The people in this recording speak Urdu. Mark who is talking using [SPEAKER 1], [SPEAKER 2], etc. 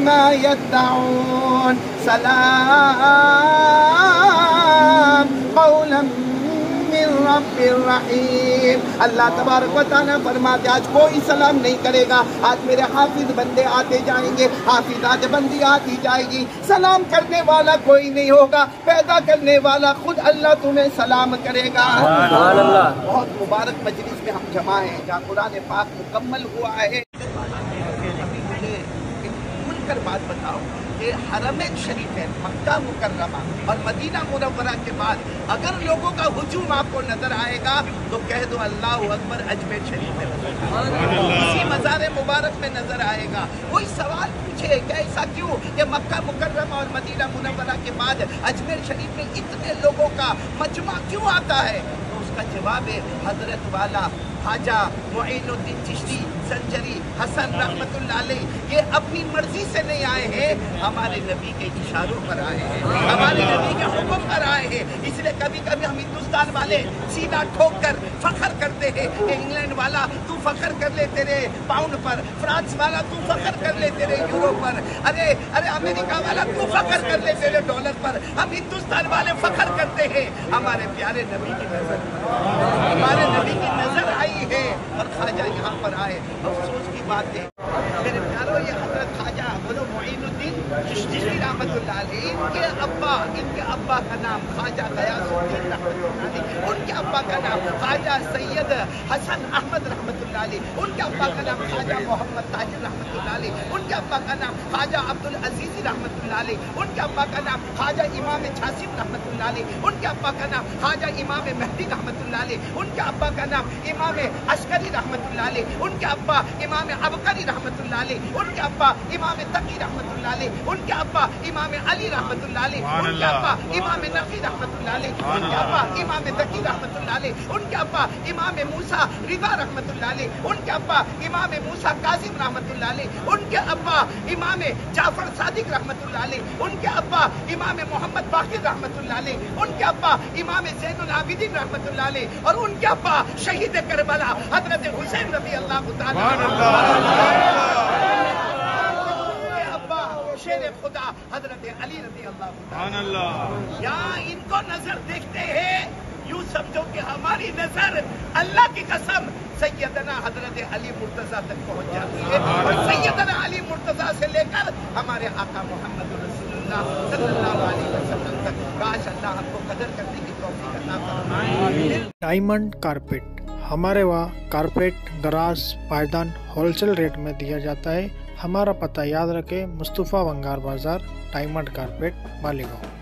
[SPEAKER 1] ما يدعون سلام قولا من رب الرحیم۔ اللہ تبارک و تعالیٰ فرماتے آج کوئی سلام نہیں کرے گا، آج میرے حافظ بندے آتے جائیں گے، حافظات بندی آتی جائے گی، سلام کرنے والا کوئی نہیں ہوگا، پیدا کرنے والا خود اللہ تمہیں سلام کرے گا۔ بہت مبارک مجلس میں ہم جمع ہیں جہاں قرآن پاک مکمل ہوا ہے۔ مجھے کھل کر بات بتاؤ کہ حرمین شریف ہے مکہ مکرمہ اور مدینہ منورہ کے بعد اگر لوگوں کا ہجوم آپ کو نظر آئے گا تو کہہ دو اللہ اکبر اجمیر شریف میں نظر آئے گا، اسی مزار مبارک میں نظر آئے گا۔ کوئی سوال پوچھے کہ ایسا کیوں کہ مکہ مکرمہ اور مدینہ منورہ کے بعد اجمیر شریف میں اتنے لوگوں کا مجمع کیوں آتا ہے؟ تو اس کا جواب ہے حضرت والا خواجہ معین الدین چشتی سنجری حسن رحمت اللہ علیہ یہ اپنی مرضی سے نہیں آئے ہیں، ہمارے نبی کے اشاروں پر آئے ہیں، ہمارے نبی کے حکم پر آئے ہیں۔ اس لیے کبھی کبھی ہم ہندوستان والے سیدھا ٹھوک کر فخر کرتے ہیں کہ انگلینڈ والا تو فخر کر لے تیرے پاؤنڈ پر، فرانس والا تو فخر کر لے تیرے یورو پر، ارے امریکہ والا تو فخر کر لے تیرے ڈالر پر۔ ہم ہندوستان والے فخر کرتے ہیں ہمارے پیارے نبی کی نظر، ہمارے نبی کی نظر آئی ہے اور خواجہ یہاں پر آئے۔ افسوس کی بات ہے میرے پیاروں یہ حضرت خواجہ بولو معین الدین چشتی رحمت اللہ علیہ ان کے ابا کا نام خواجہ غیاث الدین رحمت اللہ علیہ، ان کے ابا کا نام خواجہ سید حسن احمد رحمت اللہ علیہ، ان کے ابا کا نام خواجہ محمد طاہر رحمت اللہ علیہ، ان کے ابا کا نام خواجہ عبدالعزیز رحمت اللہ علیہ، ان کے ابا کا نام خواجہ امام چھاسم رحمت اللہ علیہ، ان کے ابا کا نام خواجہ امام مہدی رحمت اللہ علیہ، ان کے ابا کا نام امام عسکری رحمت اللہ علیہ، ان کے ابا امام عبقری رحمت اللہ علیہ، ان کے ابا امام تقی رحمت اللہ علیہ، ان کے ابا امام علی رحمت اللہ علیہ، ان کے ابا امام نقی رحمت اللہ علیہ، ان کے ابا امام ذکی رحمت اللہ علیہ، ان کے ابا امام موسیٰ رضا رحمت اللہ علیہ، ان کے ابا امام موسیٰ کاظم رحمت اللہ علیہ، ان کے ابا امام جعفر صادق رحمت اللہ علیہ، ان کے ابا امام محمد باقر رحمت اللہ علیہ، ان کے ابا امام زین العابدین رحمت اللہ علیہ، اور ان کے ابا شہید کربلا حضرت حسین رضی اللہ تعالیٰ شیر خدا حضرت علی رضی اللہ تعالیٰ۔ یہاں ان کو نظر دیکھتے ہیں یوں سمجھو کہ ہماری نظر اللہ کی قسم سیدنا حضرت علی مرتضیٰ تک پہنچ جاتی ہے، اور سیدنا علی مرتضیٰ سے لے کر ہمارے آقا محمد رسول اللہ صلی اللہ علیہ وسلم تک کاش اللہ ہم کو قدر کرنے کی توفیق عطا فرمائے۔
[SPEAKER 2] ڈائمنڈ کارپیٹ ہمارے وہاں کارپیٹ گراس پائیدان ہول سیل ریٹ میں دیا جاتا ہے۔ ہمارا پتہ یاد رکھیں، مصطفیٰ ونگار بازار، ڈائمنڈ کارپیٹ، مالیگاؤں۔